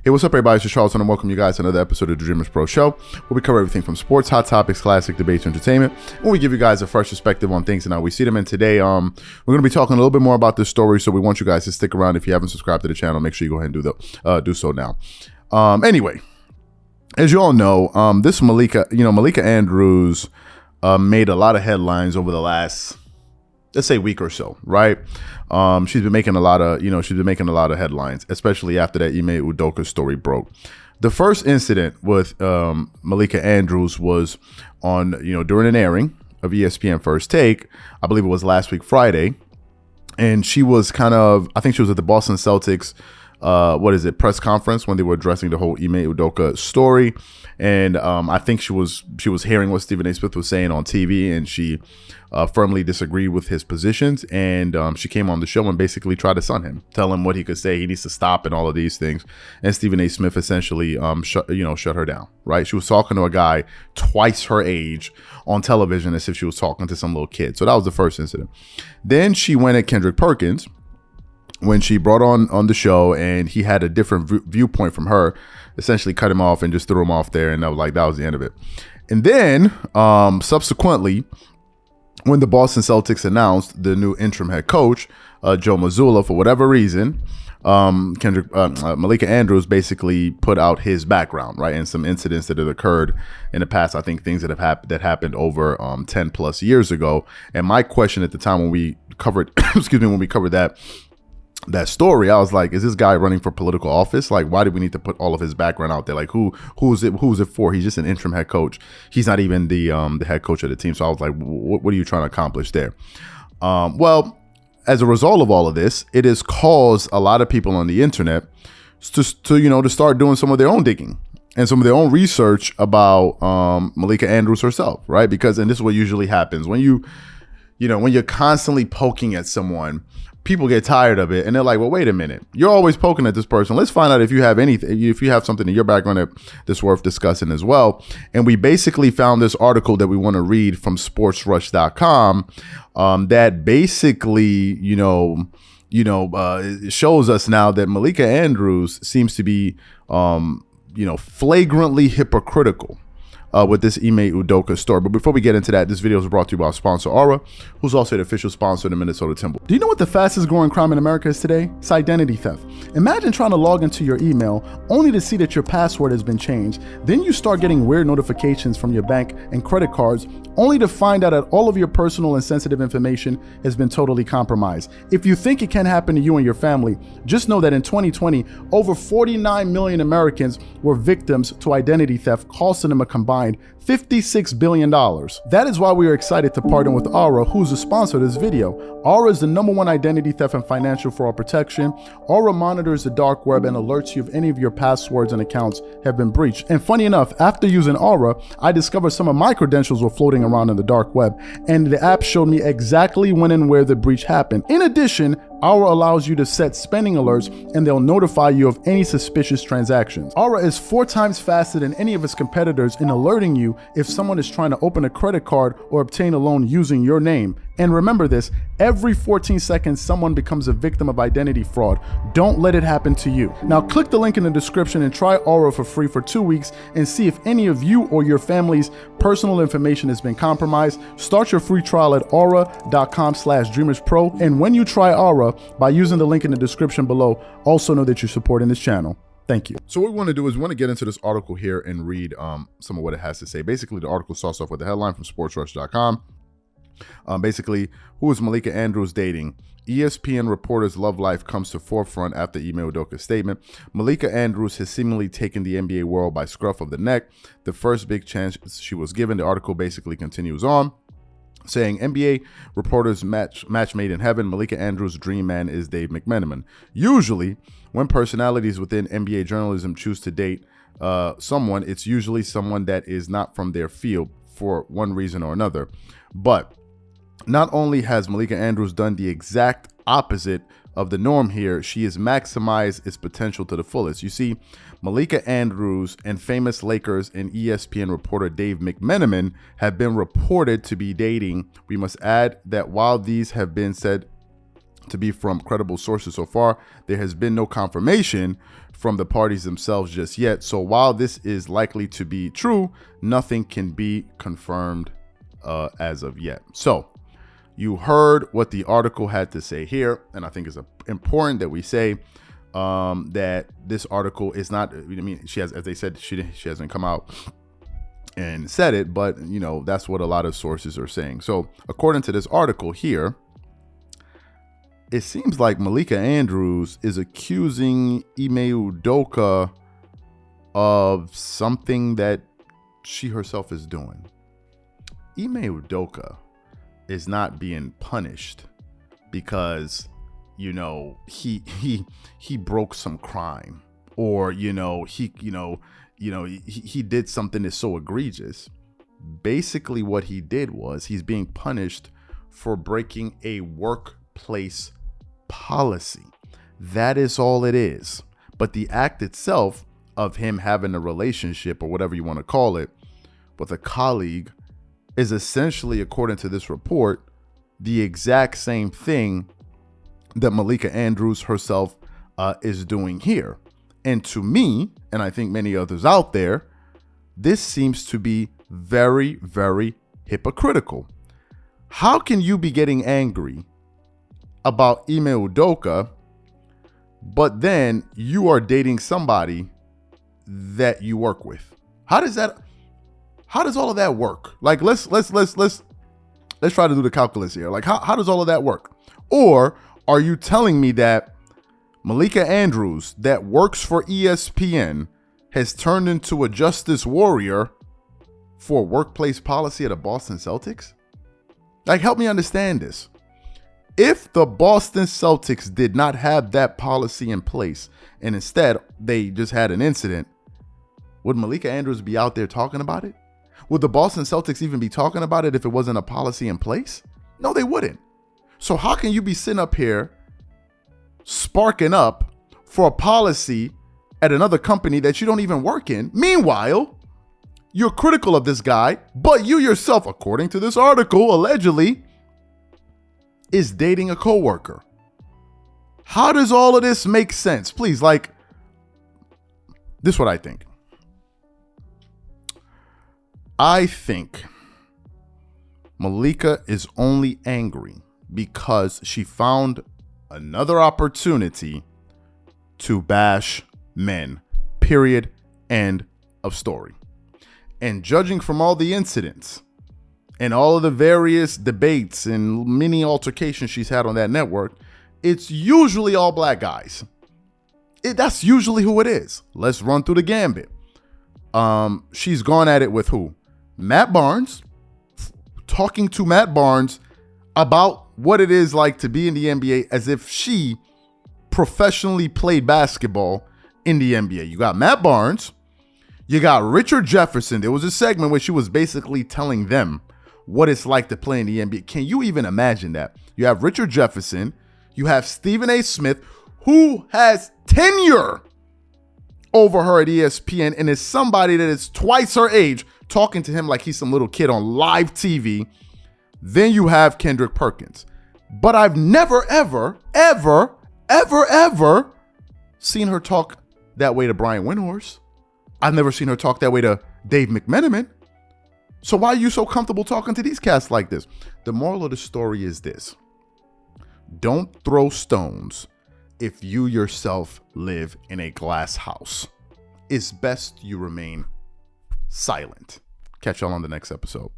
Hey, what's up, everybody? It's Charles, and I welcome you guys to another episode of the Dreamerspro Show, where we cover everything from sports, hot topics, classic debates, entertainment, and we give you guys a fresh perspective on things and how we see them. And today, we're going to be talking a little bit more about this story, so we want you guys to stick around. If you haven't subscribed to the channel, make sure you go ahead and do so now. Anyway, as you all know, this Malika Andrews made a lot of headlines over the last, let's say, week or so, right? She's been making a lot of headlines, especially after that Ime Udoka story broke. The first incident with Malika Andrews was on, during an airing of ESPN First Take. I believe it was last week, Friday. And she was I think she was at the Boston Celtics, press conference when they were addressing the whole Ime Udoka story. And I think she was hearing what Stephen A. Smith was saying on TV, and she firmly disagreed with his positions. And she came on the show and basically tried to sun him, tell him what he could say, he needs to stop, and all of these things. And Stephen A. Smith essentially shut her down. Right? She was talking to a guy twice her age on television as if she was talking to some little kid. So that was the first incident. Then she went at Kendrick Perkins when she brought on the show, and he had a different viewpoint from her, essentially cut him off and just threw him off there. And that was the end of it. And then subsequently, when the Boston Celtics announced the new interim head coach, Joe Mazzulla, for whatever reason, Malika Andrews basically put out his background, right, and some incidents that had occurred in the past. I think things that happened over 10 plus years ago. And my question at the time when we covered, that story, I was like, is this guy running for political office? Like, why do we need to put all of his background out there? Like, who's it for? He's just an interim head coach. He's not even the head coach of the team. So I was like, what are you trying to accomplish there? Well, as a result of all of this, it has caused a lot of people on the internet to start doing some of their own digging and some of their own research about Malika Andrews herself, right? Because, and this is what usually happens when you're constantly poking at someone, people get tired of it, and they're like, well, wait a minute, you're always poking at this person. Let's find out if you have something in your background that's worth discussing as well. And we basically found this article that we want to read from sportsrush.com that basically, shows us now that Malika Andrews seems to be, flagrantly hypocritical with this Ime Udoka story. But before we get into that, this video is brought to you by our sponsor, Aura, who's also the official sponsor of the Minnesota Timberwolves. Do you know what the fastest growing crime in America is today? It's identity theft. Imagine trying to log into your email only to see that your password has been changed. Then you start getting weird notifications from your bank and credit cards, only to find out that all of your personal and sensitive information has been totally compromised. If you think it can happen to you and your family, just know that in 2020, over 49 million Americans were victims to identity theft, costing them a combined $56 billion. That is why we are excited to partner with Aura, who's the sponsor of this video. Aura is the #1 identity theft and financial fraud protection. Aura monitors the dark web and alerts you if any of your passwords and accounts have been breached. And funny enough, after using Aura, I discovered some of my credentials were floating around in the dark web, and the app showed me exactly when and where the breach happened. In addition, Aura allows you to set spending alerts, and they'll notify you of any suspicious transactions. Aura is 4 times faster than any of its competitors in alerting you if someone is trying to open a credit card or obtain a loan using your name. And remember this, every 14 seconds, someone becomes a victim of identity fraud. Don't let it happen to you. Now click the link in the description and try Aura for free for 2 weeks and see if any of you or your family's personal information has been compromised. Start your free trial at aura.com/dreamerspro. And when you try Aura, by using the link in the description below, also know that you're supporting this channel. Thank you. So what we want to do is we want to get into this article here and read some of what it has to say. Basically, the article starts off with the headline from sportsrush.com. Basically, who is Malika Andrews dating? ESPN reporter's love life comes to forefront after Ime Udoka's statement. Malika Andrews has seemingly taken the NBA world by scruff of the neck. The first big chance she was given. The article basically continues on, saying NBA reporters match made in heaven. Malika Andrews' dream man is Dave McMenamin. Usually, when personalities within NBA journalism choose to date someone, it's usually someone that is not from their field for one reason or another. But not only has Malika Andrews done the exact opposite of the norm here, she has maximized its potential to the fullest. You see, Malika Andrews and famous Lakers and ESPN reporter Dave McMenamin have been reported to be dating. We must add that while these have been said to be from credible sources. So far, there has been no confirmation from the parties themselves just yet. So while this is likely to be true, nothing can be confirmed as of yet. So you heard what the article had to say here, and I think it's important that we say that this article is not, I mean, she has, as they said, she hasn't come out and said it, but you know, that's what a lot of sources are saying. So according to this article here, it seems like Malika Andrews is accusing Ime Udoka of something that she herself is doing. Ime Udoka is not being punished because, you know, he broke some crime, or he did something that's so egregious. Basically what he did was he's being punished for breaking a workplace policy. That is all it is. But the act itself of him having a relationship, or whatever you want to call it, with a colleague is essentially, according to this report, the exact same thing that Malika Andrews herself is doing here. And to me, and I think many others out there, this seems to be very, very hypocritical. How can you be getting angry about Ime Udoka, but then you are dating somebody that you work with? How does all of that work? Like, let's try to do the calculus here. Like, how does all of that work? Or are you telling me that Malika Andrews, that works for ESPN, has turned into a justice warrior for workplace policy at the Boston Celtics? Like, help me understand this. If the Boston Celtics did not have that policy in place, and instead they just had an incident, would Malika Andrews be out there talking about it? Would the Boston Celtics even be talking about it if it wasn't a policy in place? No, they wouldn't. So how can you be sitting up here sparking up for a policy at another company that you don't even work in? Meanwhile, you're critical of this guy, but you yourself, according to this article, allegedly is dating a coworker. How does all of this make sense? Please, like, this is what I think. I think Malika is only angry because she found another opportunity to bash men. Period. End of story. And judging from all the incidents and all of the various debates and mini altercations she's had on that network, it's usually all black guys. That's usually who it is. Let's run through the gambit. She's gone at it with who? Matt Barnes, talking to Matt Barnes about what it is like to be in the NBA as if she professionally played basketball in the NBA. You got Matt Barnes. You got Richard Jefferson. There was a segment where she was basically telling them what it's like to play in the NBA. Can you even imagine that? You have Richard Jefferson. You have Stephen A. Smith, who has tenure over her at ESPN and is somebody that is twice her age, talking to him like he's some little kid on live TV. Then you have Kendrick Perkins. But I've never, ever, ever, ever, ever seen her talk that way to Brian Windhorst. I've never seen her talk that way to Dave McMenamin. So why are you so comfortable talking to these cats like this? The moral of the story is this. Don't throw stones if you yourself live in a glass house. It's best you remain silent. Catch y'all on the next episode.